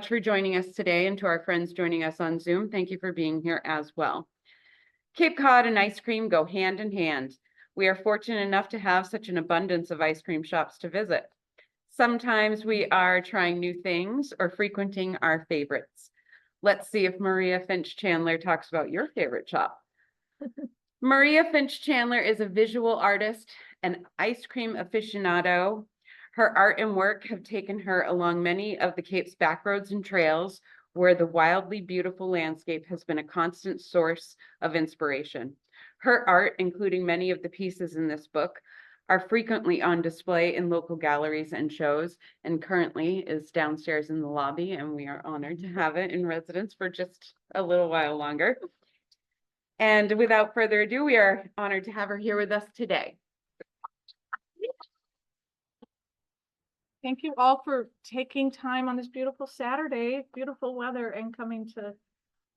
For joining us today, and to our friends joining us on Zoom, thank you for being here as well. Cape Cod and ice cream go hand in hand. We are fortunate enough to have such an abundance of ice cream shops to visit. Sometimes we are trying new things or frequenting our favorites. Let's see if Maria Finch Chandler talks about your favorite shop. Maria Finch Chandler is a visual artist and ice cream aficionado. Her art and work have taken her along many of the Cape's backroads and trails, where the wildly beautiful landscape has been a constant source of inspiration. Her art, including many of the pieces in this book, are frequently on display in local galleries and shows, and currently is downstairs in the lobby, and we are honored to have it in residence for just a little while longer. And without further ado, we are honored to have her here with us today. Thank you all for taking time on this beautiful Saturday, beautiful weather, and coming to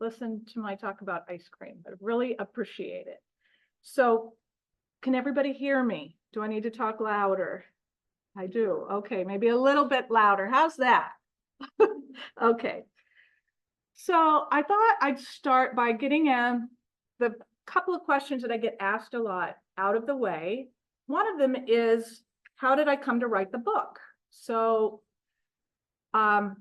listen to my talk about ice cream. I really appreciate it. So, can everybody hear me? Do I need to talk louder? I do. Okay, maybe a little bit louder. How's that? Okay. So I thought I'd start by getting the couple of questions that I get asked a lot out of the way. One of them is, how did I come to write the book? So the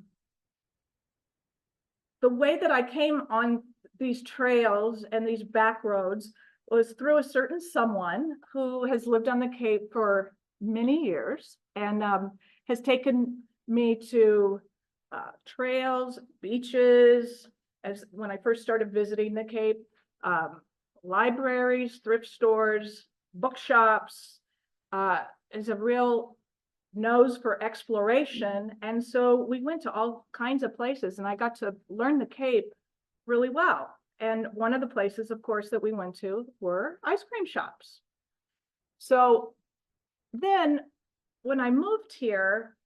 way that I came on these trails and these back roads was through a certain someone who has lived on the Cape for many years and has taken me to trails, beaches, as when I first started visiting the Cape, libraries, thrift stores, bookshops, is a real nose for exploration. And so we went to all kinds of places and I got to learn the Cape really well. And one of the places, of course, that we went to were ice cream shops. So then when I moved here,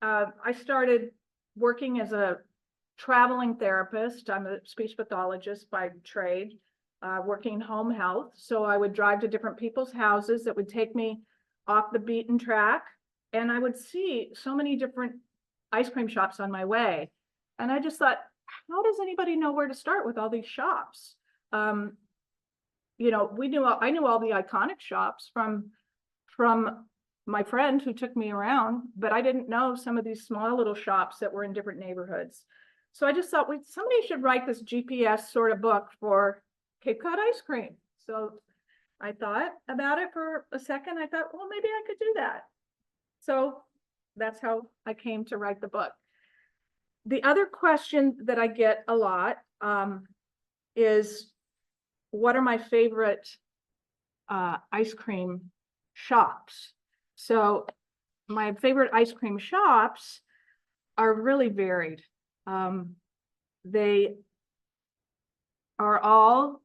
I started working as a traveling therapist. I'm a speech pathologist by trade, working home health. So I would drive to different people's houses that would take me off the beaten track. And I would see so many different ice cream shops on my way. And I just thought, how does anybody know where to start with all these shops? You know, I knew all the iconic shops from my friend who took me around, but I didn't know some of these small little shops that were in different neighborhoods. So I just thought, somebody should write this GPS sort of book for Cape Cod ice cream. So I thought about it for a second. I thought, well, maybe I could do that. So that's how I came to write the book. The other question that I get a lot is, what are my favorite ice cream shops? So my favorite ice cream shops are really varied. They are all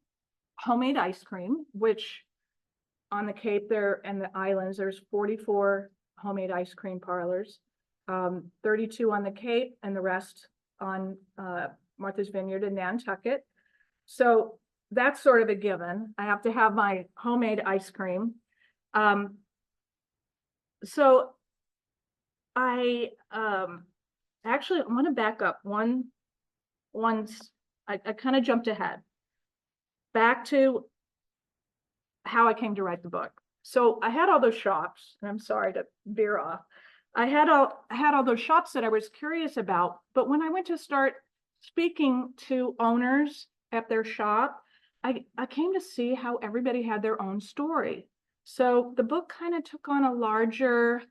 homemade ice cream, which on the Cape there and the islands, there's 44 homemade ice cream parlors, 32 on the Cape and the rest on Martha's Vineyard in Nantucket. So that's sort of a given. I have to have my homemade ice cream. So I actually want to back up I kind of jumped ahead back to how I came to write the book. So I had all those shops, and I'm sorry to veer off. I had all those shops that I was curious about, but when I went to start speaking to owners at their shop, I came to see how everybody had their own story. So the book kind of took on a larger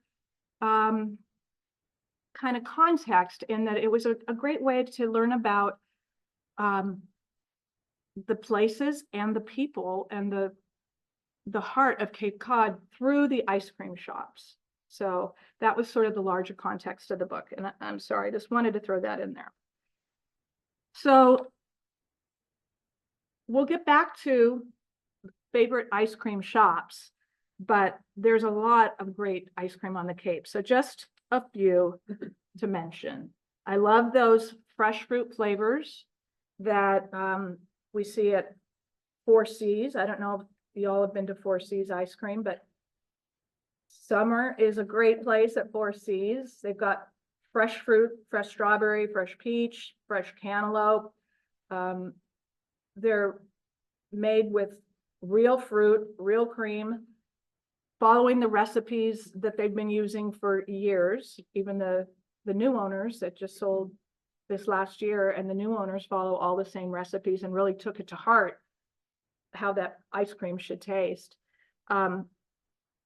kind of context, in that it was a great way to learn about the places and the people and the heart of Cape Cod through the ice cream shops. So that was sort of the larger context of the book. And I'm sorry, I just wanted to throw that in there. So we'll get back to favorite ice cream shops, but there's a lot of great ice cream on the Cape. So just a few to mention. I love those fresh fruit flavors that we see at Four Seas. I don't know if you all have been to Four Seas ice cream, but summer is a great place at Four Seas. They've got fresh fruit, fresh strawberry, fresh peach, fresh cantaloupe. They're made with real fruit, real cream, following the recipes that they've been using for years. Even the new owners that just sold this last year, and the new owners follow all the same recipes and really took it to heart how that ice cream should taste.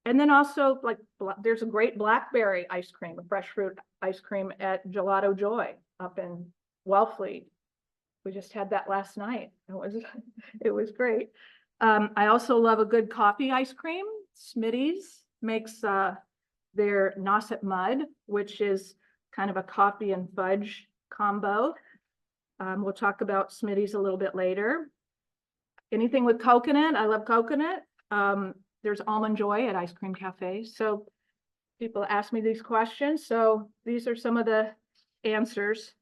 And then also, like, there's a great blackberry ice cream, a fresh fruit ice cream at Gelato Joy up in Wellfleet. We just had that last night. It was great. I also love a good coffee ice cream. Smitty's makes their Nauset Mud, which is kind of a coffee and fudge combo. We'll talk about Smitty's a little bit later. Anything with coconut, I love coconut. There's Almond Joy at Ice Cream Cafe. So people ask me these questions. So these are some of the answers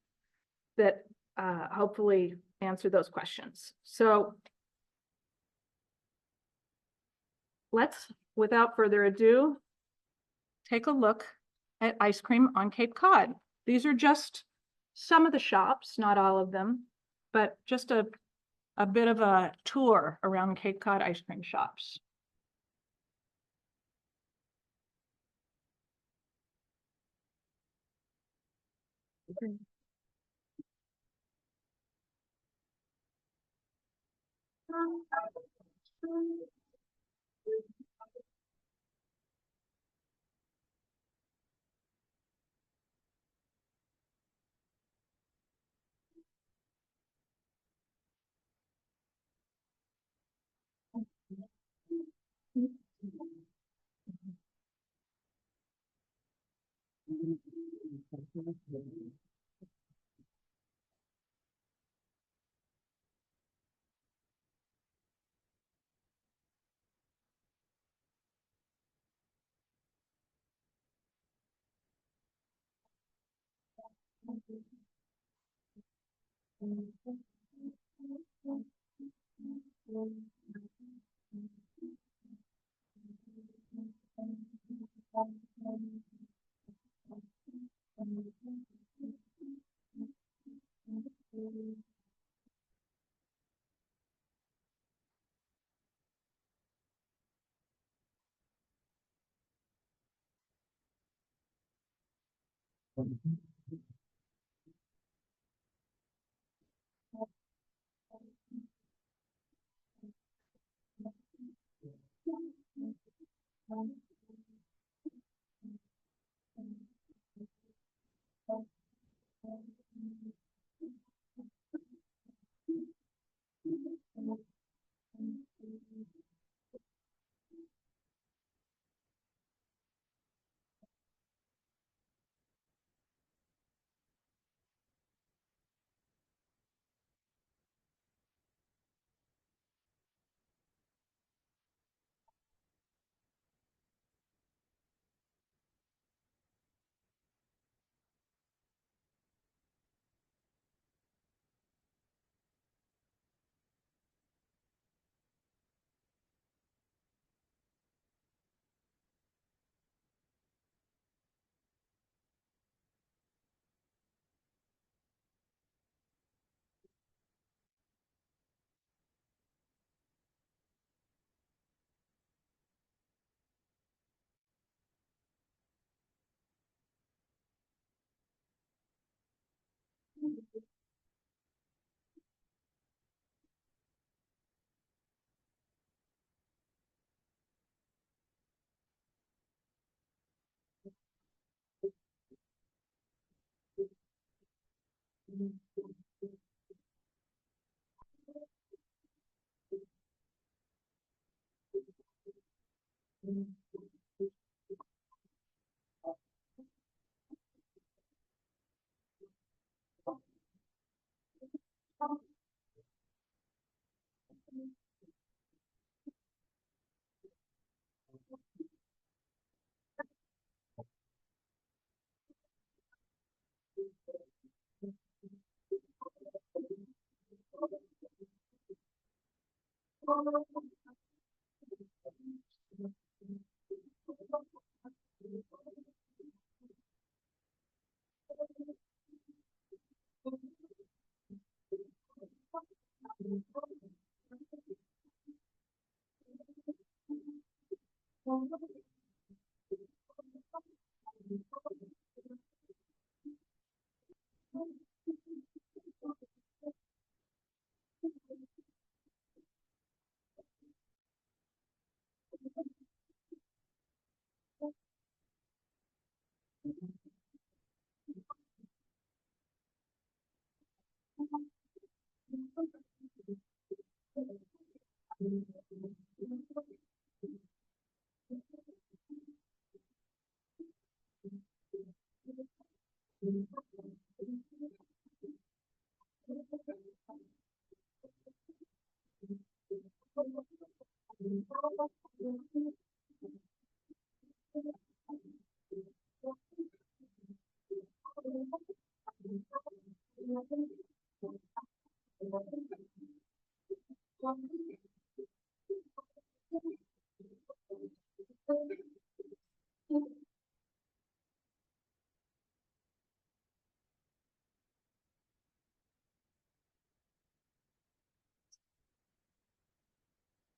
that hopefully answer those questions. So let's, without further ado, take a look at ice cream on Cape Cod. These are just some of the shops, not all of them, but just a bit of a tour around Cape Cod ice cream shops.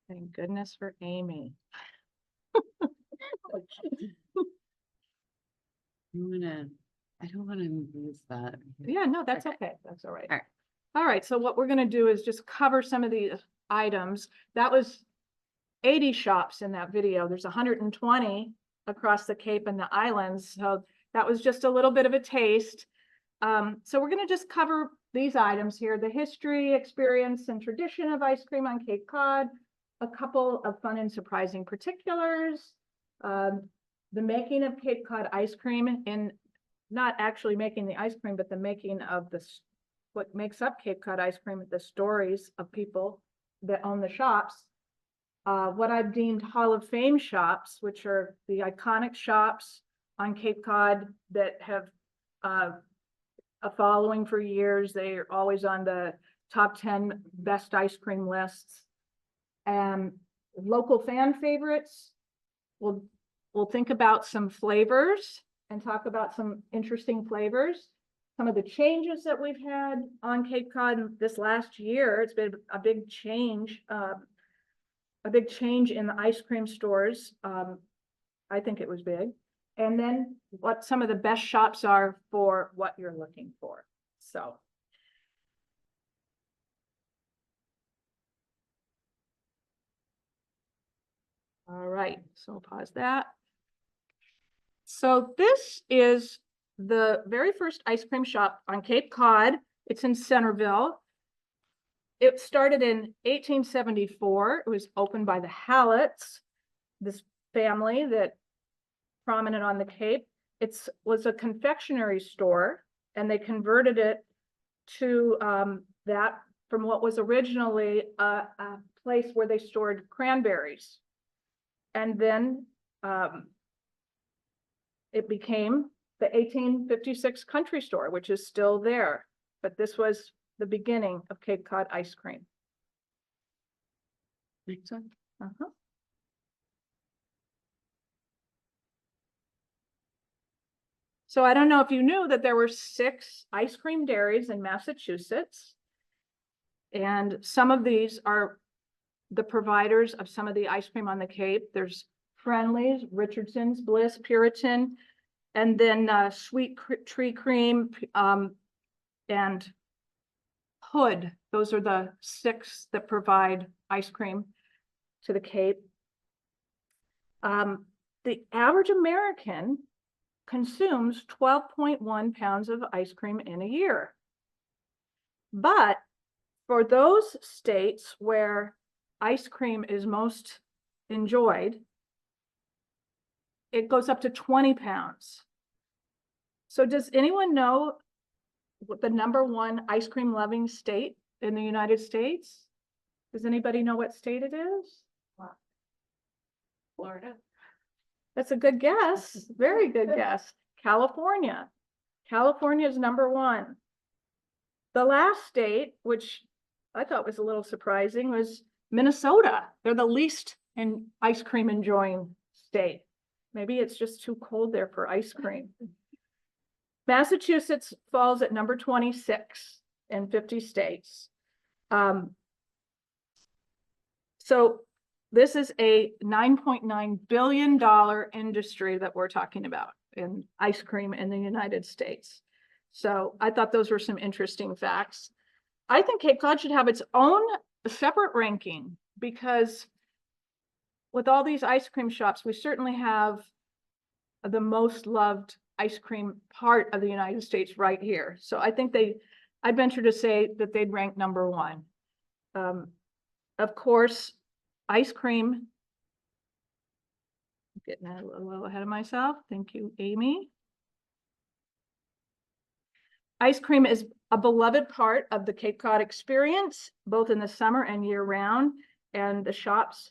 Thank goodness for Amy. I don't wanna lose that. Yeah, no, that's Okay. okay. That's all right. All right. All right, so what we're gonna do is just cover some of these items. That was 80 shops in that video. There's 120 across the Cape and the islands. So that was just a little bit of a taste. So we're gonna just cover these items here: the history, experience, and tradition of ice cream on Cape Cod, a couple of fun and surprising particulars, the making of Cape Cod ice cream, and not actually making the ice cream, but the making of what makes up Cape Cod ice cream, the stories of people that own the shops. What I've deemed Hall of Fame shops, which are the iconic shops on Cape Cod that have a following for years. They are always on the top 10 best ice cream lists. And local fan favorites. We'll think about some flavors and talk about some interesting flavors. Some of the changes that we've had on Cape Cod this last year. It's been a big change in the ice cream stores. I think it was big. And then what some of the best shops are for what you're looking for. So. All right, so I'll pause that. So this is the very first ice cream shop on Cape Cod. It's in Centerville. It started in 1874. It was opened by the Halletts, this family that prominent on the Cape. It was a confectionery store, and they converted it to that from what was originally a place where they stored cranberries. And then it became the 1856 Country Store, which is still there. But this was the beginning of Cape Cod ice cream. Next one. So I don't know if you knew that there were 6 ice cream dairies in Massachusetts. And some of these are the providers of some of the ice cream on the Cape. There's Friendly's, Richardson's, Bliss, Puritan, and then Sweet Tree Cream and Hood. Those are the 6 that provide ice cream to the Cape. The average American consumes 12.1 pounds of ice cream in a year. But for those states where ice cream is most enjoyed, it goes up to 20 pounds. So does anyone know what the #1 ice cream loving state in the United States? Does anybody know what state it is? Florida. That's a good guess. Very good guess. California. California is #1. The last state, which I thought was a little surprising, was Minnesota. They're the least in ice cream enjoying state. Maybe it's just too cold there for ice cream. Massachusetts falls at number 26 in 50 states. So this is a $9.9 billion industry that we're talking about in ice cream in the United States. So I thought those were some interesting facts. I think Cape Cod should have its own separate ranking, because with all these ice cream shops, we certainly have the most loved ice cream part of the United States right here. So I think I'd venture to say that they'd rank #1. Of course, ice cream, I'm getting a little ahead of myself. Thank you, Amy. Ice cream is a beloved part of the Cape Cod experience, both in the summer and year round. And the shops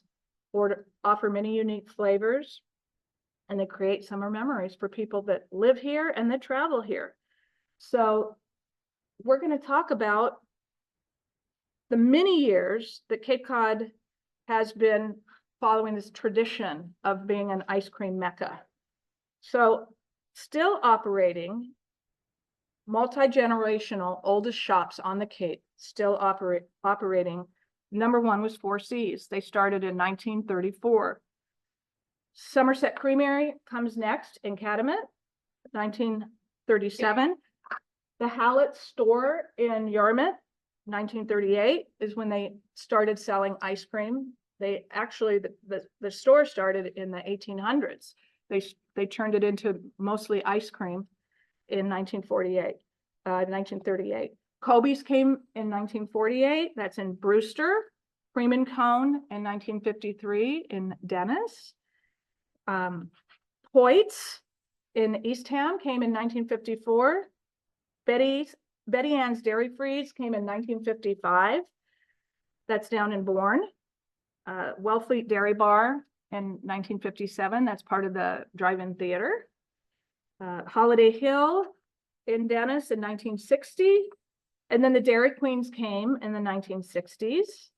offer many unique flavors, and they create summer memories for people that live here and that travel here. So we're going to talk about the many years that Cape Cod has been following this tradition of being an ice cream mecca. So still operating, multi-generational, oldest shops on the Cape, still operating. Number one was Four Seas. They started in 1934. Somerset Creamery comes next in Catamount, 1937. The Hallett store in Yarmouth, 1938 is when they started selling ice cream. They actually, the store started in the 1800s. They turned it into mostly ice cream in 1938. Kobe's came in 1948. That's in Brewster. Cream and Cone in 1953 in Dennis. Hoyt's in Eastham came in 1954. Betty Ann's Dairy Freeze came in 1955. That's down in Bourne. Wellfleet Dairy Bar in 1957. That's part of the drive-in theater. Holiday Hill in Dennis in 1960. And then the Dairy Queens came in the 1960s.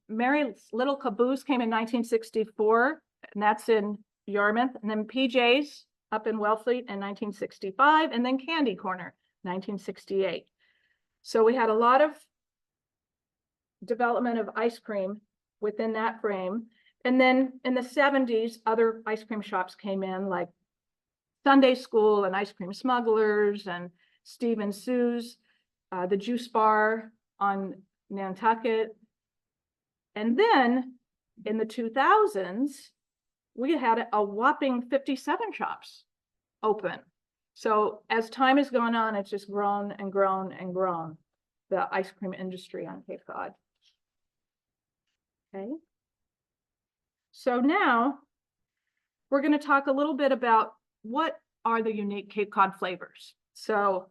Mary's Little Caboose came in 1964, and that's in Yarmouth. And then PJ's up in Wellfleet in 1965, and then Candy Corner, 1968. So we had a lot of development of ice cream within that frame. And then in the 70s, other ice cream shops came in, like Sunday School and Ice Cream Smugglers and Steve and Sue's, the Juice Bar on Nantucket. And then in the 2000s, we had a whopping 57 shops open. So as time has gone on, it's just grown and grown and grown, the ice cream industry on Cape Cod. Okay. So now we're going to talk a little bit about what are the unique Cape Cod flavors. So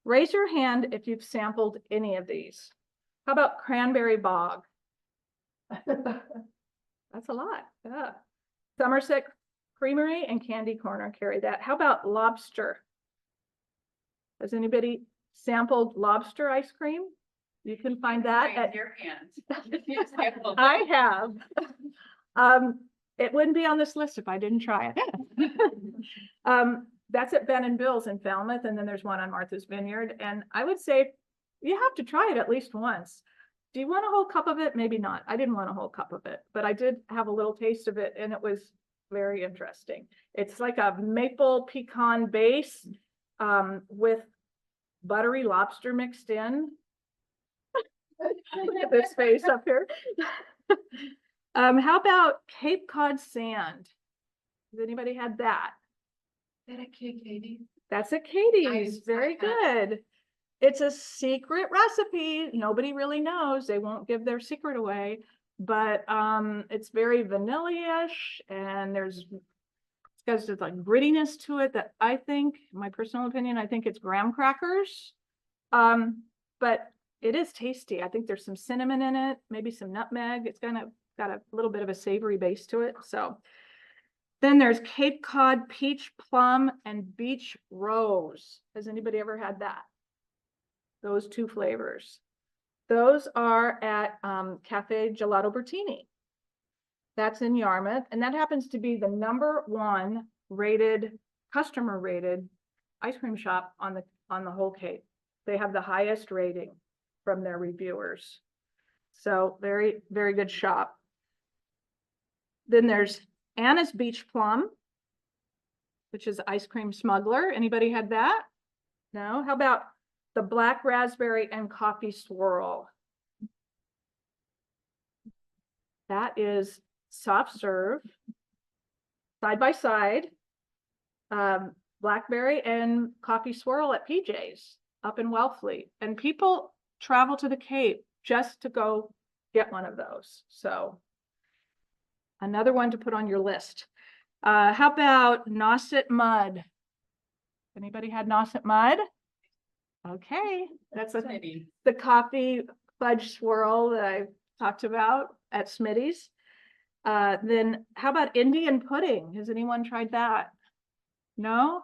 raise your hand if you've sampled any of these. How about Cranberry Bog? That's a lot. Yeah. Somerset Creamery and Candy Corner carry that. How about lobster? Has anybody sampled lobster ice cream? You can find that at your hands. I have. It wouldn't be on this list if I didn't try it. That's at Ben and Bill's in Falmouth, and then there's one on Martha's Vineyard. And I would say you have to try it at least once. Do you want a whole cup of it? Maybe not. I didn't want a whole cup of it, but I did have a little taste of it, and it was very interesting. It's like a maple pecan base with buttery lobster mixed in. Look at this face up here. How about Cape Cod sand? Has anybody had that? Is that a Katie? That's a Katie's. Nice. Very good. It's a secret recipe. Nobody really knows. They won't give their secret away, but it's very vanilla-ish, and there's like grittiness to it that I think, my personal opinion, I think it's graham crackers. But it is tasty. I think there's some cinnamon in it, maybe some nutmeg. It's got a little bit of a savory base to it. So then there's Cape Cod peach plum and beach rose. Has anybody ever had that? Those two flavors. Those are at Cafe Gelato Bertini. That's in Yarmouth, and that happens to be the #1 rated, customer rated ice cream shop on the whole Cape. They have the highest rating from their reviewers. So very, very good shop. Then there's Anna's Beach Plum, which is Ice Cream Smuggler. Anybody had that? No? How about the Black Raspberry and Coffee Swirl? That is soft serve, side by side, blackberry and coffee swirl at PJ's up in Wellfleet. And people travel to the Cape just to go get one of those. So another one to put on your list. How about Nauset Mud? Anybody had Nauset Mud? Okay, that's the coffee fudge swirl that I talked about at Smitty's. Then how about Indian pudding? Has anyone tried that? No?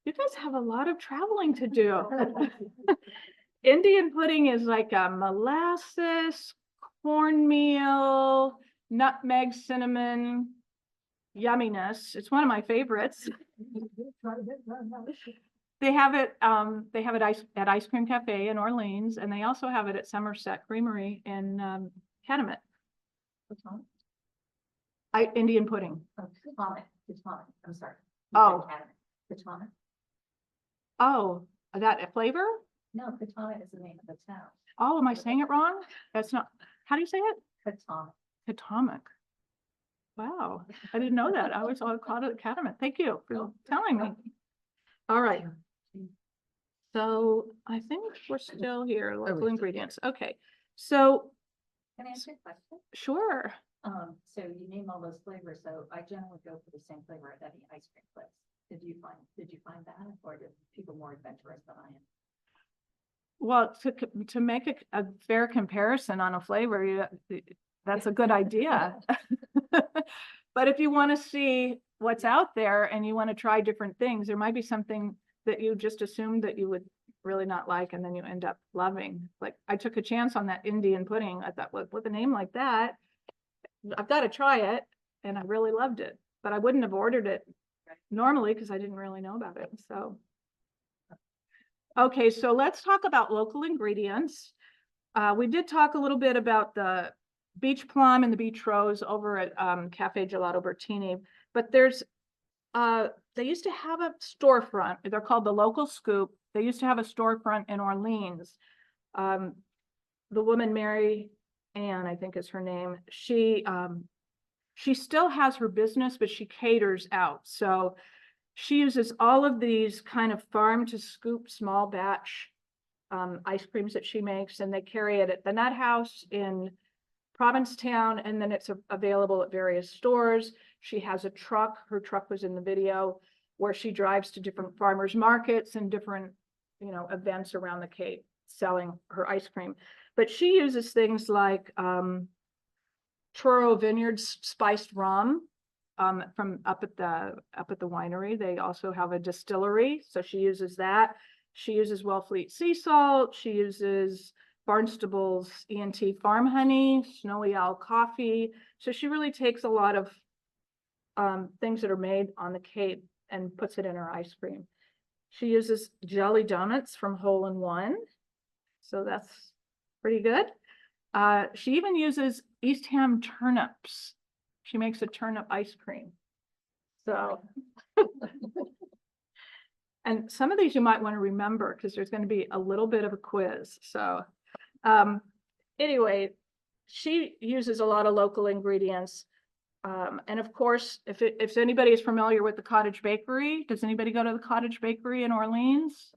You guys have a lot of traveling to do. Indian pudding is like a molasses, cornmeal, nutmeg, cinnamon, yumminess. It's one of my favorites. They have it at Ice Cream Cafe in Orleans, and they also have it at Somerset Creamery in Kennett. Indian pudding. I'm sorry. Oh. Katana. Oh, that a flavor? No, Katana is the name of the town. Oh, am I saying it wrong? That's not, how do you say it? Katana. Potomac. Wow, I didn't know that. I always called it Academy. Thank you for telling me. All right. So I think we're still here, local ingredients. Okay, so Can I ask you a question? sure. So you name all those flavors, so I generally go for the same flavor at any ice cream place. Did you find that, or did people more adventurous than I am? Well, to make a fair comparison on a flavor, that's a good idea. But if you want to see what's out there and you want to try different things, there might be something that you just assumed that you would really not like, and then you end up loving. Like I took a chance on that Indian pudding. I thought, with a name like that, I've got to try it, and I really loved it. But I wouldn't have ordered it normally because I didn't really know about it. So, okay, so let's talk about local ingredients. We did talk a little bit about the beach plum and the beach rose over at Cafe Gelato Bertini, but there's they used to have a storefront. They're called the Local Scoop. They used to have a storefront in Orleans. The woman, Mary Ann, I think is her name. She still has her business, but she caters out. So she uses all of these kind of farm to scoop small batch ice creams that she makes, and they carry it at the Nut House in Provincetown, and then it's available at various stores. She has a truck. Her truck was in the video, where she drives to different farmers markets and different, events around the Cape selling her ice cream. But she uses things like Truro Vineyards spiced rum from up at the winery. They also have a distillery, so she uses that. She uses Wellfleet sea salt. She uses Barnstable's E&T farm honey, Snowy Owl coffee. So she really takes a lot of things that are made on the Cape and puts it in her ice cream. She uses jelly donuts from Hole in One. So that's pretty good. She even uses East Ham turnips. She makes a turnip ice cream. So, and some of these you might want to remember because there's going to be a little bit of a quiz. So anyway, she uses a lot of local ingredients. And of course, if anybody is familiar with the Cottage Bakery, does anybody go to the Cottage Bakery in Orleans?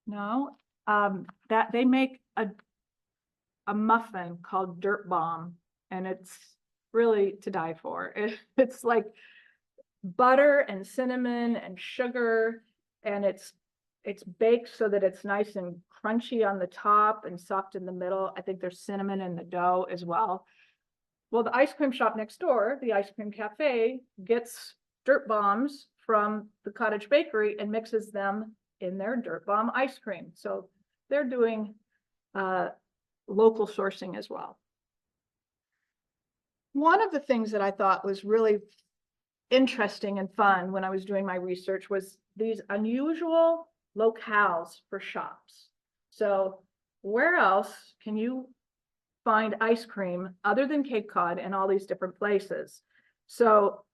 No, that they make a muffin called Dirt Bomb, and it's really to die for. It's like butter and cinnamon and sugar, and it's baked so that it's nice and crunchy on the top and soft in the middle. I think there's cinnamon in the dough as well. Well, the ice cream shop next door, the Ice Cream Cafe, gets Dirt Bombs from the Cottage Bakery and mixes them in their Dirt Bomb ice cream. So they're doing local sourcing as well. One of the things that I thought was really interesting and fun when I was doing my research was these unusual locales for shops. So where else can you find ice cream other than Cape Cod in all these different places? So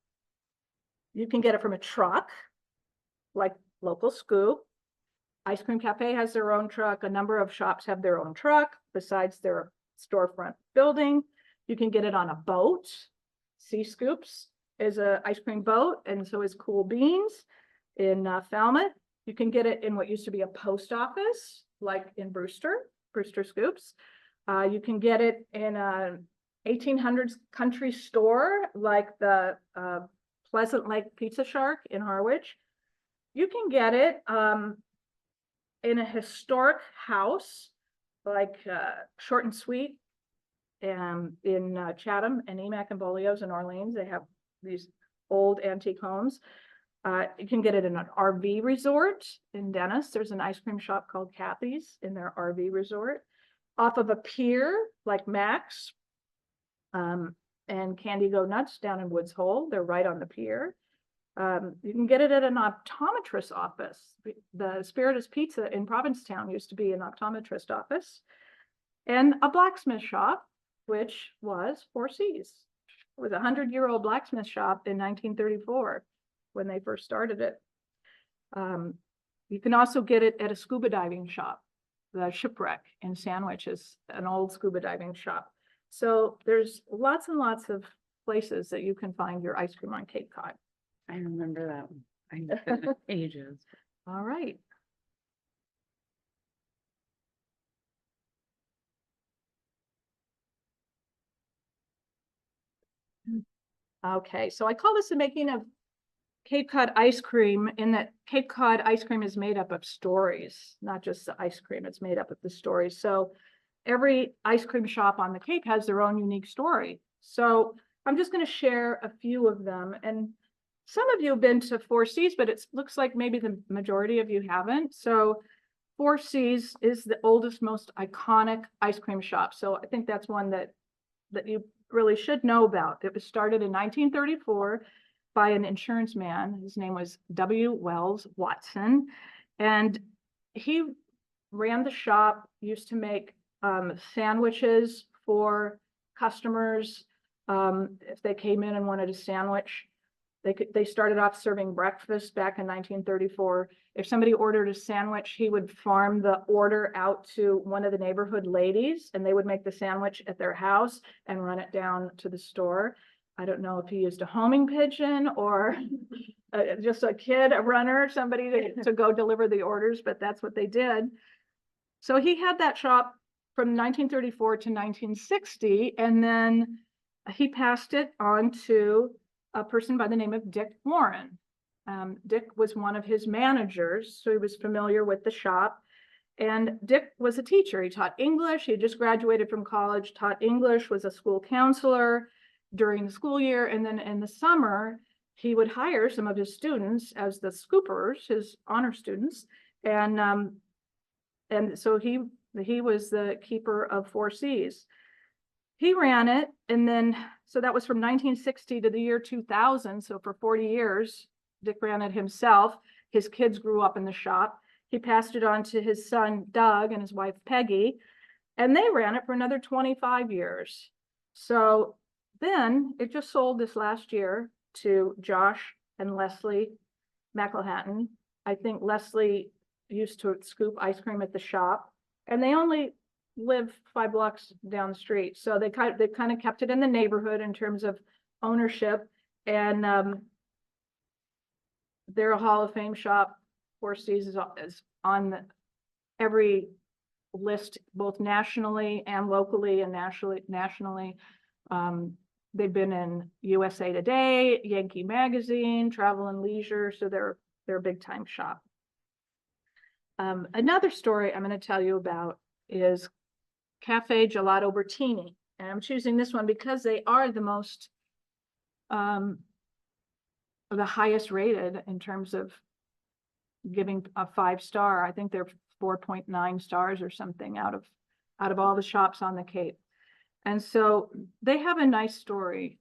you can get it from a truck, like Local Scoop. Ice Cream Cafe has their own truck. A number of shops have their own truck besides their storefront building. You can get it on a boat. Sea Scoops is an ice cream boat, and so is Cool Beans in Falmouth. You can get it in what used to be a post office, like in Brewster Scoops. You can get it in a 1800s country store, like the Pleasant Lake Pizza Shark in Harwich. You can get it in a historic house, like Short and Sweet, in Chatham and Emack and Bolio's in Orleans. They have these old antique homes. You can get it in an RV resort in Dennis. There's an ice cream shop called Kathy's in their RV resort. Off of a pier like Max and Candy Go Nuts down in Woods Hole. They're right on the pier. You can get it at an optometrist office. The Spiritus Pizza in Provincetown used to be an optometrist office. And a blacksmith shop, which was Four Seas. It was a 100-year-old blacksmith shop in 1934 when they first started it. You can also get it at a scuba diving shop. The Shipwreck in Sandwich is an old scuba diving shop. So there's lots and lots of places that you can find your ice cream on Cape Cod. I remember that one. It's been ages. All right. Okay, so I call this the making of Cape Cod ice cream, in that Cape Cod ice cream is made up of stories, not just the ice cream, it's made up of the stories. So every ice cream shop on the Cape has their own unique story. So I'm just going to share a few of them. And some of you have been to Four Seas, but it looks like maybe the majority of you haven't. So Four Seas is the oldest, most iconic ice cream shop. So I think that's one that you really should know about. It was started in 1934 by an insurance man. His name was W. Wells Watson. And he ran the shop, used to make sandwiches for customers. If they came in and wanted a sandwich, they started off serving breakfast back in 1934. If somebody ordered a sandwich, he would farm the order out to one of the neighborhood ladies, and they would make the sandwich at their house and run it down to the store. I don't know if he used a homing pigeon or just a kid, a runner, somebody to go deliver the orders, but that's what they did. So he had that shop from 1934 to 1960, and then he passed it on to a person by the name of Dick Warren. Dick was one of his managers, so he was familiar with the shop. And Dick was a teacher. He taught English. He had just graduated from college, taught English, was a school counselor during the school year. And then in the summer, he would hire some of his students as the scoopers, his honor students. And so he was the keeper of Four Seas. He ran it, and then, so that was from 1960 to the year 2000. So for 40 years, Dick ran it himself. His kids grew up in the shop. He passed it on to his son, Doug, and his wife, Peggy, and they ran it for another 25 years. So then it just sold this last year to Josh and Leslie McElhatton. I think Leslie used to scoop ice cream at the shop, and they only live 5 blocks down the street. So they kind of kept it in the neighborhood in terms of ownership, and they're a Hall of Fame shop. Four Seas is on every list, both nationally and locally, and nationally. They've been in USA Today, Yankee Magazine, Travel and Leisure, so they're a big time shop. Another story I'm going to tell you about is Cafe Gelato Bertini, and I'm choosing this one because they are the most the highest rated in terms of giving a 5-star. I think they're 4.9 stars or something out of all the shops on the Cape. And so they have a nice story.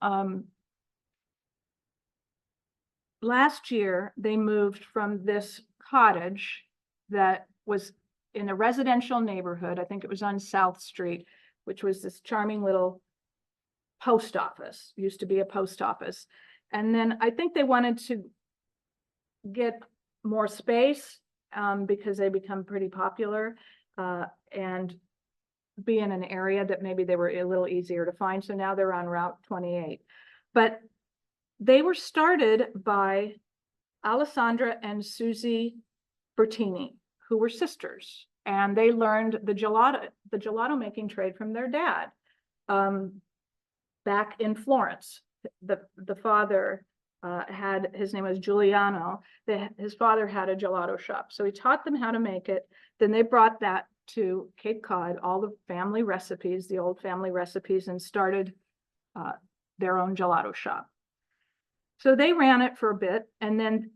Last year, they moved from this cottage that was in a residential neighborhood. I think it was on South Street, which was this charming little post office, used to be a post office. And then I think they wanted to get more space because they become pretty popular and be in an area that maybe they were a little easier to find. So now they're on Route 28. But they were started by Alessandra and Susie Bertini, who were sisters, and they learned the gelato making trade from their dad back in Florence. The father his name was Giuliano. His father had a gelato shop. So he taught them how to make it. Then they brought that to Cape Cod, all the family recipes, the old family recipes, and started their own gelato shop. So they ran it for a bit, and then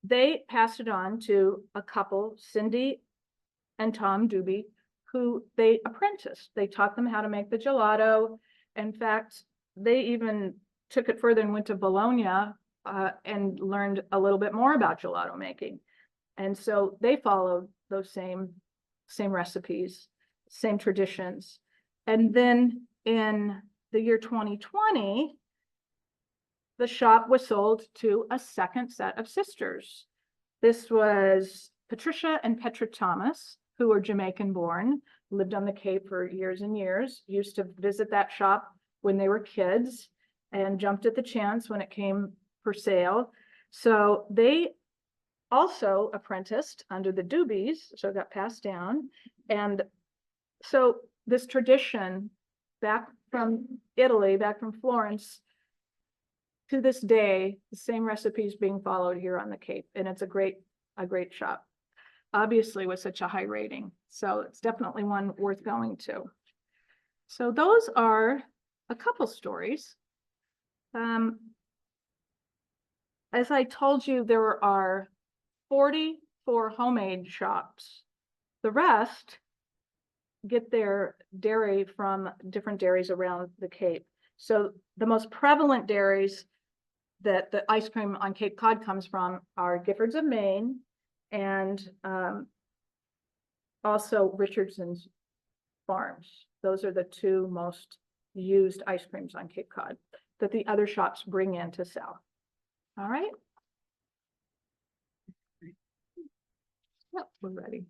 they passed it on to a couple, Cindy and Tom Doobie, who they apprenticed. They taught them how to make the gelato. In fact, they even took it further and went to Bologna and learned a little bit more about gelato making. And so they followed those same recipes, same traditions. And then in the year 2020, the shop was sold to a second set of sisters. This was Patricia and Petra Thomas, who were Jamaican born, lived on the Cape for years and years, used to visit that shop when they were kids and jumped at the chance when it came for sale. So they also apprenticed under the Doobies, so it got passed down. And so this tradition back from Italy, back from Florence, to this day, the same recipes being followed here on the Cape, and it's a great shop. Obviously with such a high rating. So it's definitely one worth going to. So those are a couple stories. As I told you, there are 44 homemade shops. The rest get their dairy from different dairies around the Cape. So the most prevalent dairies that the ice cream on Cape Cod comes from are Giffords of Maine and also Richardson's Farms. Those are the two most used ice creams on Cape Cod that the other shops bring in to sell. All right. Yep, we're ready.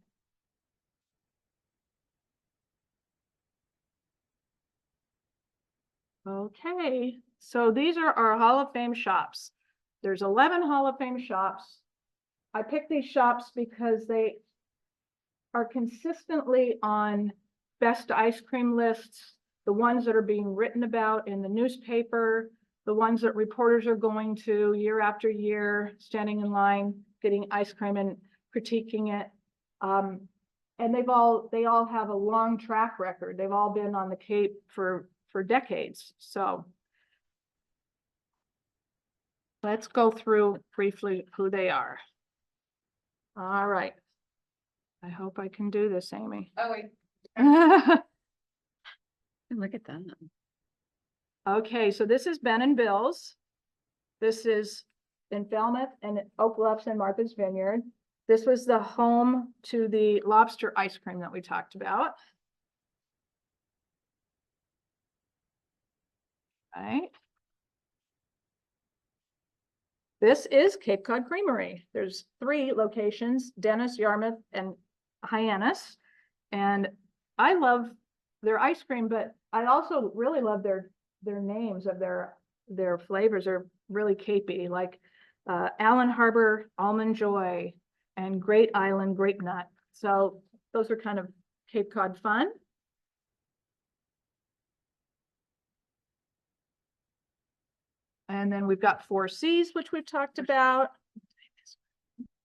Okay, so these are our Hall of Fame shops. There's 11 Hall of Fame shops. I picked these shops because they are consistently on best ice cream lists, the ones that are being written about in the newspaper, the ones that reporters are going to year after year, standing in line, getting ice cream and critiquing it. And they all have a long track record. They've all been on the Cape for decades. So let's go through briefly who they are. All right. I hope I can do this, Amy. Oh, wait. Look at that. Okay, so this is Ben and Bill's. This is in Falmouth and Oak Bluffs and Martha's Vineyard. This was the home to the lobster ice cream that we talked about. Right. This is Cape Cod Creamery. There's 3 locations, Dennis, Yarmouth, and Hyannis. And I love their ice cream, but I also really love their names of their flavors are really capey, like Allen Harbor Almond Joy and Great Island Grape Nut. So those are kind of Cape Cod fun. And then we've got 4 C's, which we've talked about.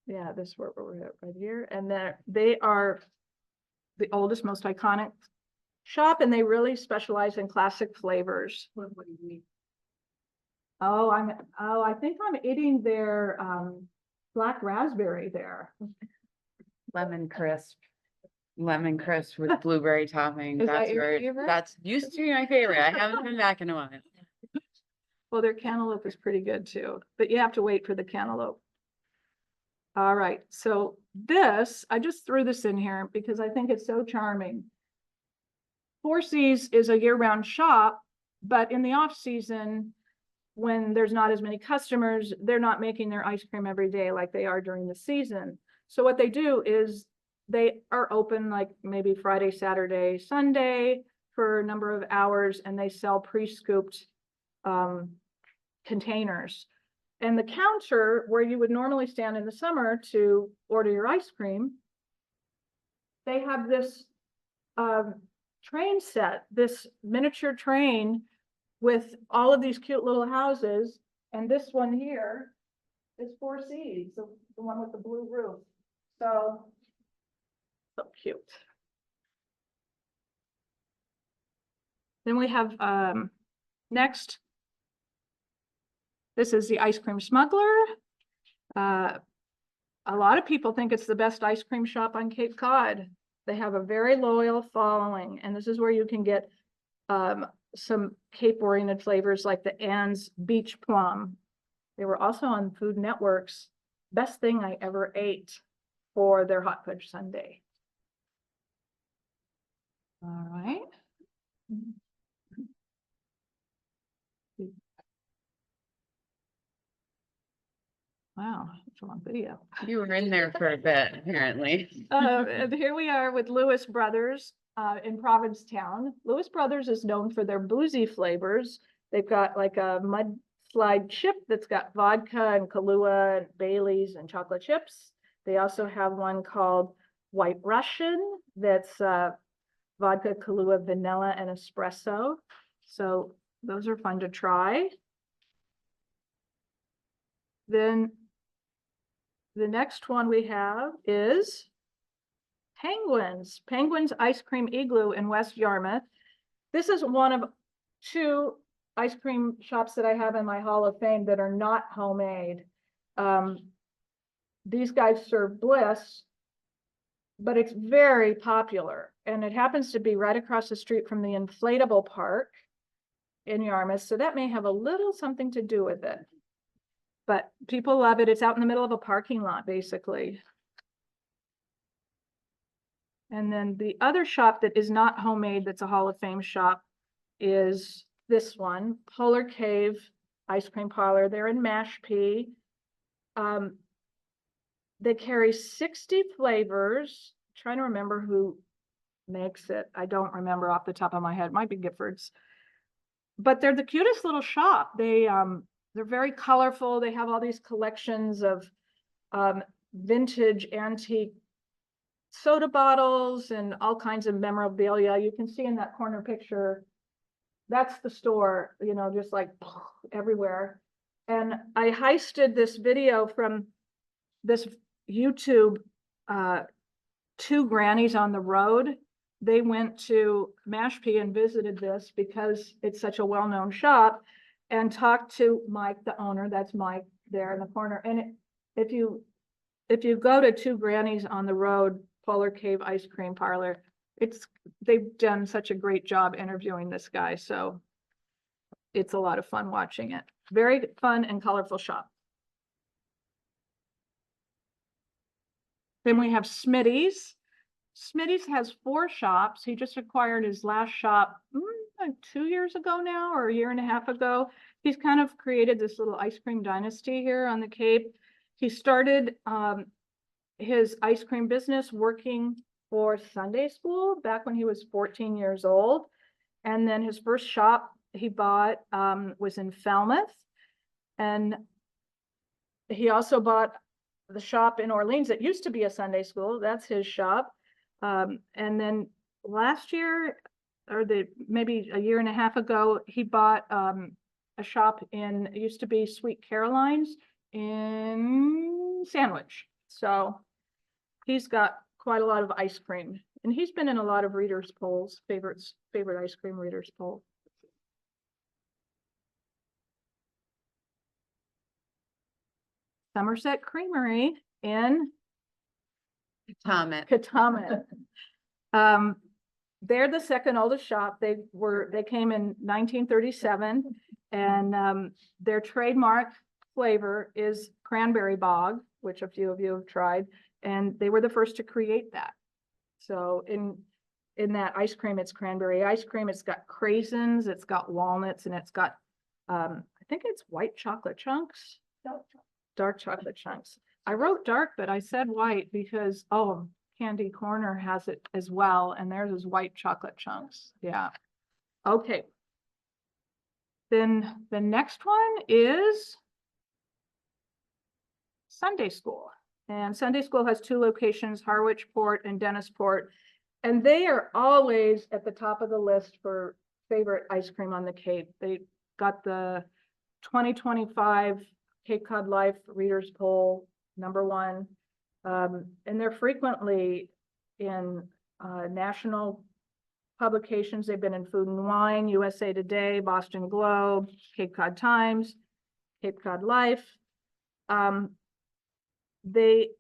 Yeah, this is where we're at right here. And then they are the oldest, most iconic shop, and they really specialize in classic flavors. What do you mean? Oh, I think I'm eating their black raspberry there. Lemon crisp with blueberry topping. Is that That's your where favorite? that's used to be my favorite. I haven't been back in a while. Well, their cantaloupe is pretty good too, but you have to wait for the cantaloupe. All right, so this, I just threw this in here because I think it's so charming. 4 C's is a year-round shop, but in the off season, when there's not as many customers, they're not making their ice cream every day like they are during the season. So what they do is they are open like maybe Friday, Saturday, Sunday for a number of hours, and they sell pre-scooped containers. And the counter where you would normally stand in the summer to order your ice cream, they have this train set, this miniature train with all of these cute little houses And this one here is Four Seas, the one with the blue roof. So cute. Then we have, next, this is the Ice Cream Smuggler. A lot of people think it's the best ice cream shop on Cape Cod. They have a very loyal following, and this is where you can get some Cape-oriented flavors like the Ann's Beach Plum. They were also on Food Network's Best Thing I Ever Ate for their hot fudge sundae. All right. Wow, it's a long video. You were in there for a bit, apparently. And here we are with Lewis Brothers in Provincetown. Lewis Brothers is known for their boozy flavors. They've got like a mudslide chip that's got vodka and Kahlua and Bailey's and chocolate chips. They also have one called White Russian that's vodka, Kahlua, vanilla, and espresso. So those are fun to try. Then the next one we have is Penguin's Ice Cream Igloo in West Yarmouth. This is one of two ice cream shops that I have in my Hall of Fame that are not homemade. These guys serve bliss, but it's very popular. And it happens to be right across the street from the inflatable park in Yarmouth. So that may have a little something to do with it. But people love it. It's out in the middle of a parking lot, basically. And then the other shop that is not homemade, that's a Hall of Fame shop, is this one, Polar Cave Ice Cream Parlor. They're in Mashpee. They carry 60 flavors. I'm trying to remember who makes it. I don't remember off the top of my head. It might be Gifford's. But they're the cutest little shop. They're very colorful. They have all these collections of vintage antique soda bottles and all kinds of memorabilia. You can see in that corner picture, that's the store, you know, just like everywhere. And I heisted this video from this YouTube, Two Grannies on the Road. They went to Mashpee and visited this because it's such a well-known shop, and talked to Mike, the owner. That's Mike there in the corner. And if you go to Two Grannies on the Road, Polar Cave Ice Cream Parlor, they've done such a great job interviewing this guy. So it's a lot of fun watching it. Very fun and colorful shop. Then we have Smitty's. Smitty's has 4 shops. He just acquired his last shop like 2 years ago now, or a year and a half ago. He's kind of created this little ice cream dynasty here on the Cape. He started his ice cream business working for Sunday school back when he was 14 years old. And then his first shop he bought was in Falmouth. And he also bought the shop in Orleans that used to be a Sunday school. That's his shop. And then last year, or maybe a year and a half ago, he bought a shop it used to be Sweet Caroline's in Sandwich. So he's got quite a lot of ice cream, and he's been in a lot of readers' polls, favorite ice cream readers' poll. Somerset Creamery in Katomet. They're the second oldest shop. They came in 1937, and their trademark flavor is cranberry bog, which a few of you have tried, and they were the first to create that. So in that ice cream, it's cranberry ice cream. It's got craisins, it's got walnuts, and it's got I think it's white chocolate chunks, dark chocolate chunks. I wrote dark, but I said white because Candy Corner has it as well, and theirs is white chocolate chunks. Yeah. Okay. Then the next one is Sunday School. And Sunday School has 2 locations, Harwich Port and Dennisport. And they are always at the top of the list for favorite ice cream on the Cape. They got the 2025 Cape Cod Life Readers Poll, #1. And they're frequently in national publications. They've been in Food and Wine, USA Today, Boston Globe, Cape Cod Times, Cape Cod Life. They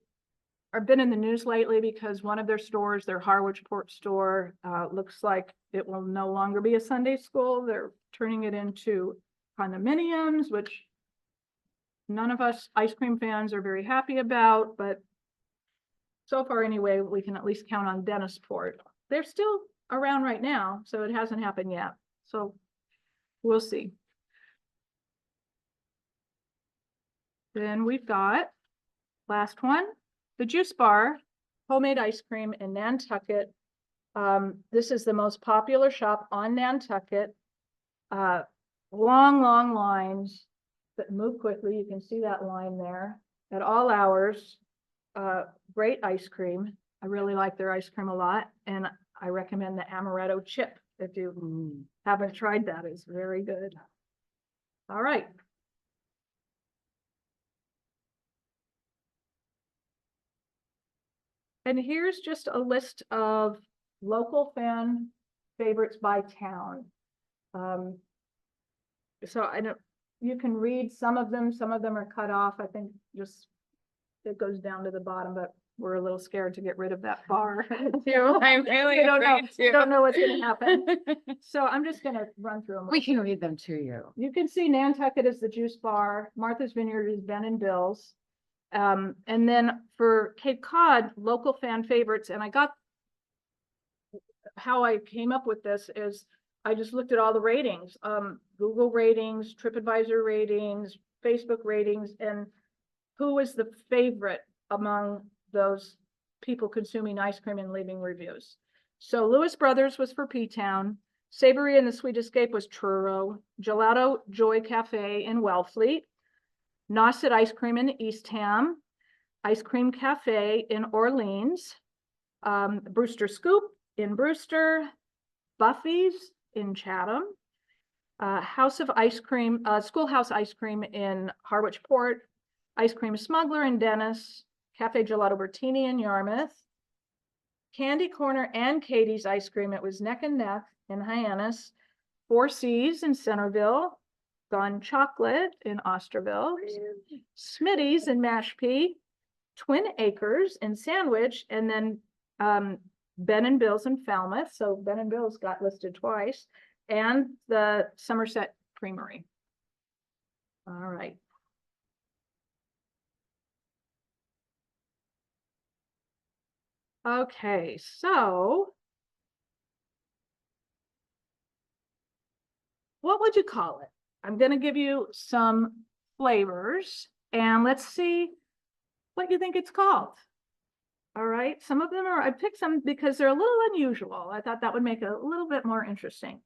are been in the news lately because one of their stores, their Harwich Port store, looks like it will no longer be a Sunday school. They're turning it into condominiums, which none of us ice cream fans are very happy about, but so far anyway, we can at least count on Dennisport. They're still around right now, so it hasn't happened yet. So we'll see. Then we've got last one, the Juice Bar, homemade ice cream in Nantucket. This is the most popular shop on Nantucket. Long lines that move quickly. You can see that line there at all hours. Great ice cream. I really like their ice cream a lot, and I recommend the amaretto chip. If you haven't tried that, it's very good. All right. And here's just a list of local fan favorites by town. So I don't, you can read some of them are cut off. I think just it goes down to the bottom, but we're a little scared to get rid of that bar. I'm really We don't know, afraid to. don't know what's gonna happen. So I'm just gonna run through them. We can read them to you. You can see Nantucket is the Juice Bar, Martha's Vineyard is Ben and Bill's. And then for Cape Cod, local fan favorites, and I got how I came up with this is I just looked at all the ratings, Google ratings, TripAdvisor ratings, Facebook ratings, and who was the favorite among those people consuming ice cream and leaving reviews. So Lewis Brothers was for P-Town, Savory and the Sweet Escape was Truro, Gelato Joy Cafe in Wellfleet, Nauset Ice Cream in Eastham, Ice Cream Cafe in Orleans, Brewster Scoop in Brewster, Buffy's in Chatham, House of Ice Cream, Schoolhouse Ice Cream in Harwich Port, Ice Cream Smuggler in Dennis, Cafe Gelato Bertini in Yarmouth, Candy Corner and Katie's Ice Cream, it was neck and neck in Hyannis, Four Seas in Centerville, Gone Chocolate in Osterville, Smitty's in Mashpee, Twin Acres in Sandwich, and then Ben and Bill's in Falmouth. So Ben and Bill's got listed twice, and the Somerset Creamery. All right. Okay, so what would you call it? I'm going to give you some flavors and let's see what you think it's called. All right, some of them are, I picked some because they're a little unusual. I thought that would make it a little bit more interesting.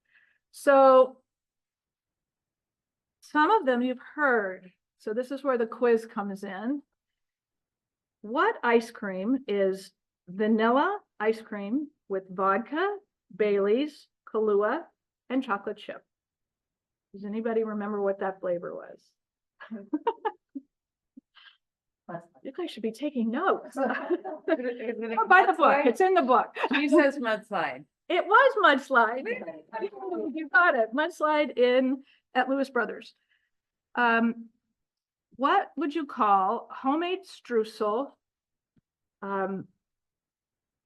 So some of them you've heard. So this is where the quiz comes in. What ice cream is vanilla ice cream with vodka, Bailey's, Kahlua, and chocolate chip? Does anybody remember what that flavor was? You guys should be taking notes. Oh, by the book, it's in the book. She says mudslide. It was mudslide. You got it, mudslide at Lewis Brothers. What would you call homemade streusel and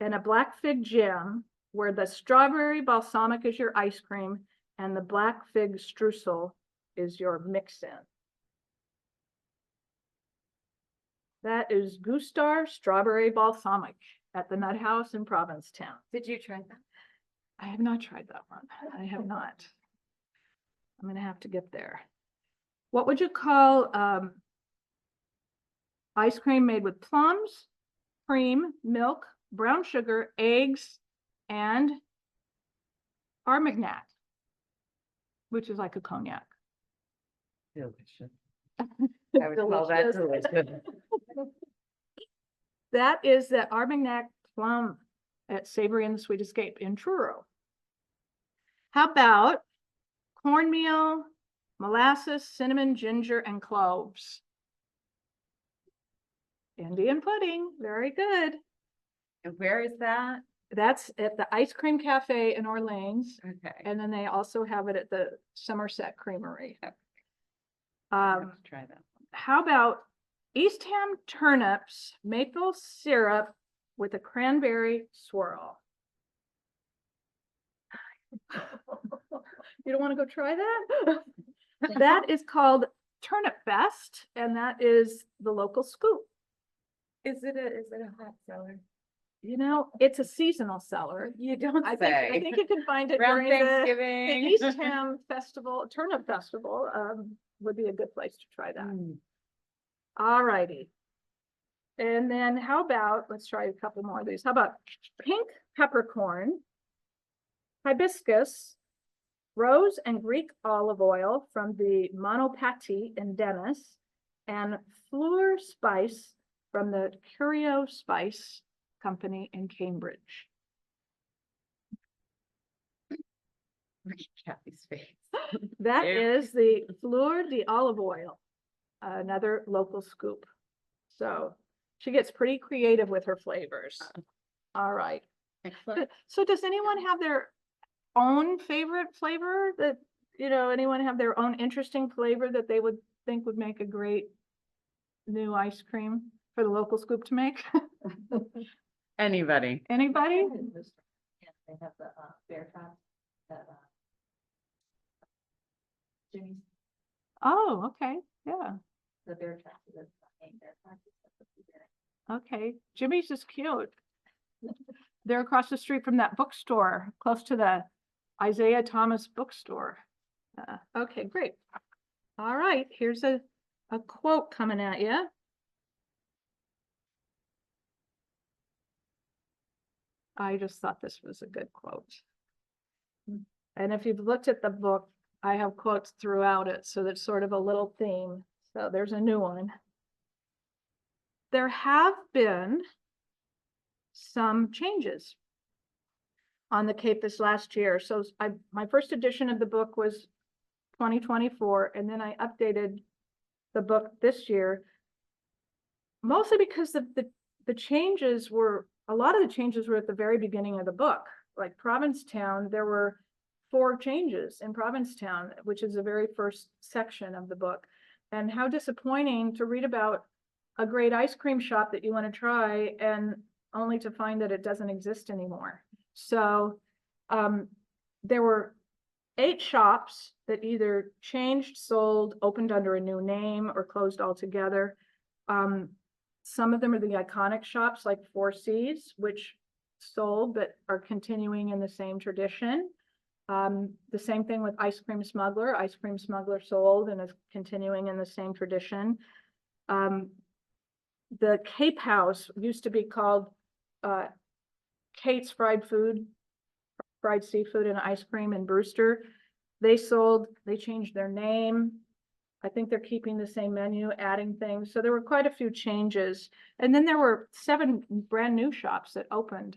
a black fig jam where the strawberry balsamic is your ice cream and the black fig streusel is your mix-in? That is Gustar Strawberry Balsamic at the Nut House in Provincetown. Did you try that? I have not tried that one. I have not. I'm gonna have to get there. What would you call ice cream made with plums, cream, milk, brown sugar, eggs, and Armagnac, which is like a cognac. Delicious. I would call that delicious. That is the Armagnac plum at Savory and the Sweet Escape in Truro. How about cornmeal, molasses, cinnamon, ginger, and cloves. Indian pudding, very good. And where is that? That's at the Ice Cream Cafe in Orleans, Okay. and then they also have it at the Somerset Creamery. Okay. I'll have Um, to try that. how about Eastham turnips, maple syrup with a cranberry swirl? You don't want to go try that? That is called Turnip Fest, and that is the local scoop. Is it a hot cellar? You know, it's a seasonal seller. You don't I say. think you can find it Around during the Thanksgiving. Eastham Festival, Turnip Festival, would be a good place to try that. Mm. All righty. And then how about, let's try a couple more of these. How about pink peppercorn, hibiscus, rose and Greek olive oil from the Monopati in Dennis, and fleur spice from the Curio Spice Company in Cambridge. Look at Kathy's face. That Ew. is the fleur de olive oil, another local scoop. So she gets pretty creative with her flavors. All right. Excellent. So does anyone have their own favorite flavor that, anyone have their own interesting flavor that they would think would make a great new ice cream for the local scoop to make? Anybody? Anybody? Yeah, they have the bear trap that Jimmy's, Oh, okay. Yeah. the bear trap, the main bear trap. That's what we do. Okay. Jimmy's is cute. They're across the street from that bookstore, close to the Isaiah Thomas bookstore. Okay, great. All right, here's a quote coming at you. I just thought this was a good quote. And if you've looked at the book, I have quotes throughout it, so that's sort of a little theme. So there's a new one. There have been some changes on the Cape this last year. So my first edition of the book was 2024, and then I updated the book this year, mostly because the changes were, a lot of the changes were at the very beginning of the book. Like Provincetown, there were 4 changes in Provincetown, which is the very first section of the book. And how disappointing to read about a great ice cream shop that you want to try and only to find that it doesn't exist anymore. So there were 8 shops that either changed, sold, opened under a new name, or closed altogether. Some of them are the iconic shops like 4C's, which sold but are continuing in the same tradition. The same thing with Ice Cream Smuggler. Ice Cream Smuggler sold and is continuing in the same tradition. The Cape House used to be called Kate's Fried Seafood and Ice Cream in Brewster. They sold, they changed their name. I think they're keeping the same menu, adding things. So there were quite a few changes. And then there were 7 brand new shops that opened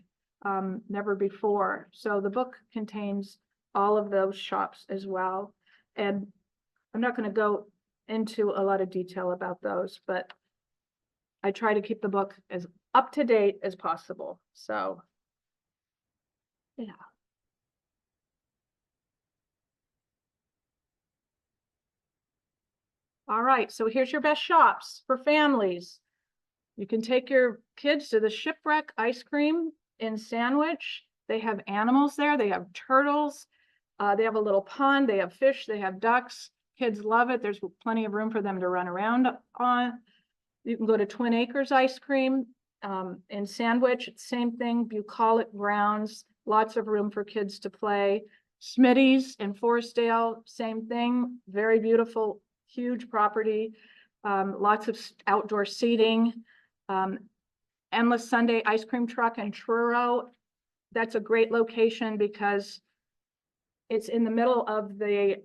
never before. So the book contains all of those shops as well. And I'm not going to go into a lot of detail about those, but I try to keep the book as up to date as possible. So, yeah. All right, so here's your best shops for families. You can take your kids to the Shipwreck Ice Cream in Sandwich. They have animals there. They have turtles. They have a little pond. They have fish. They have ducks. Kids love it. There's plenty of room for them to run around on. You can go to Twin Acres Ice Cream in Sandwich. Same thing, bucolic grounds, lots of room for kids to play. Smitty's in Forestdale, same thing, very beautiful, huge property, lots of outdoor seating. Endless Sunday Ice Cream Truck in Truro. That's a great location because it's in the middle of the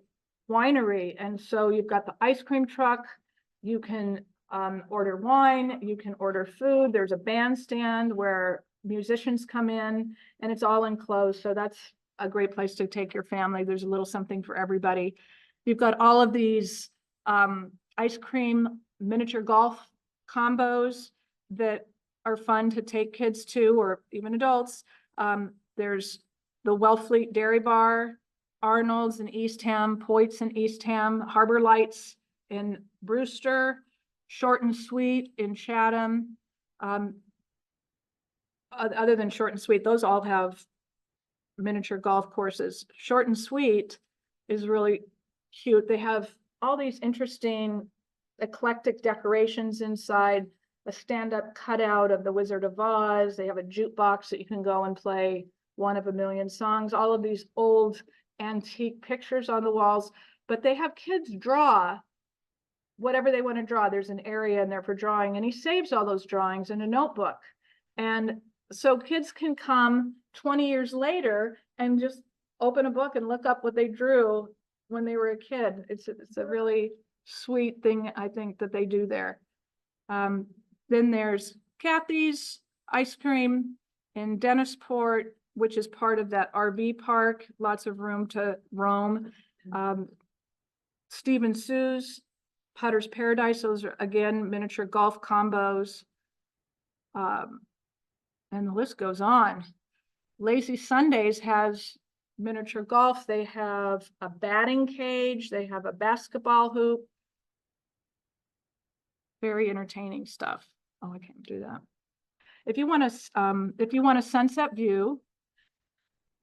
winery. And so you've got the ice cream truck, you can order wine, you can order food. There's a bandstand where musicians come in, and it's all enclosed. So that's a great place to take your family. There's a little something for everybody. You've got all of these ice cream miniature golf combos that are fun to take kids to, or even adults. There's the Wellfleet Dairy Bar, Arnold's in Eastham, Poit's in Eastham, Harbor Lights in Brewster, Short and Sweet in Chatham. Other than Short and Sweet, those all have miniature golf courses. Short and Sweet is really cute. They have all these interesting eclectic decorations inside, a stand-up cutout of the Wizard of Oz. They have a jukebox that you can go and play one of a million songs, all of these old antique pictures on the walls, but they have kids draw whatever they want to draw. There's an area in there for drawing, and he saves all those drawings in a notebook. And so kids can come 20 years later and just open a book and look up what they drew when they were a kid. It's a really sweet thing, I think, that they do there. Then there's Kathy's Ice Cream in Dennisport, which is part of that RV park, lots of room to roam. Steve and Sue's Putter's Paradise, those are, again, miniature golf combos. And the list goes on. Lazy Sundays has miniature golf. They have a batting cage. They have a basketball hoop. Very entertaining stuff. Oh, I can't do that. If you want a sunset view,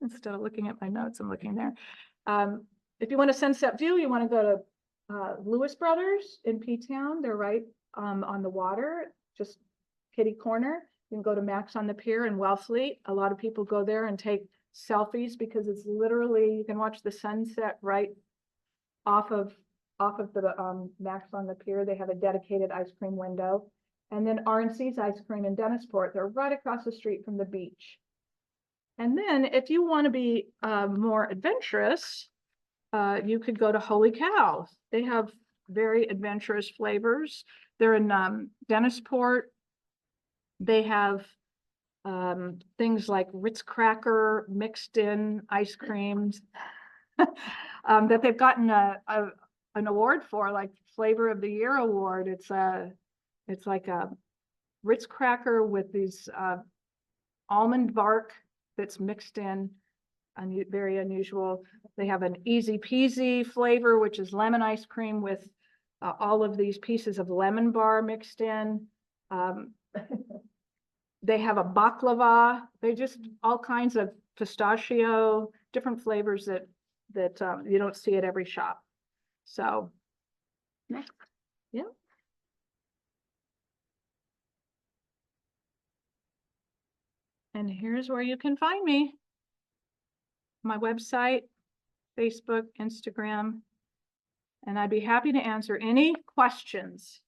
instead of looking at my notes, I'm looking there. If you want a sunset view, you want to go to Lewis Brothers in P-Town. They're right on the water, just kitty corner. You can go to Max on the Pier in Wellfleet. A lot of people go there and take selfies because it's literally, you can watch the sunset right off of the Max on the Pier. They have a dedicated ice cream window. And then R&C's Ice Cream in Dennisport, they're right across the street from the beach. And then if you want to be more adventurous, you could go to Holy Cow. They have very adventurous flavors. They're in Dennisport. They have things like Ritz cracker mixed in ice creams that they've gotten an award for, like Flavor of the Year award. It's like a Ritz cracker with these almond bark that's mixed in, very unusual. They have an Easy Peasy flavor, which is lemon ice cream with all of these pieces of lemon bar mixed in. They have a baklava. They just all kinds of pistachio, different flavors that you don't see at every shop. So next, yeah. And here's where you can find me. My website, Facebook, Instagram, and I'd be happy to answer any questions.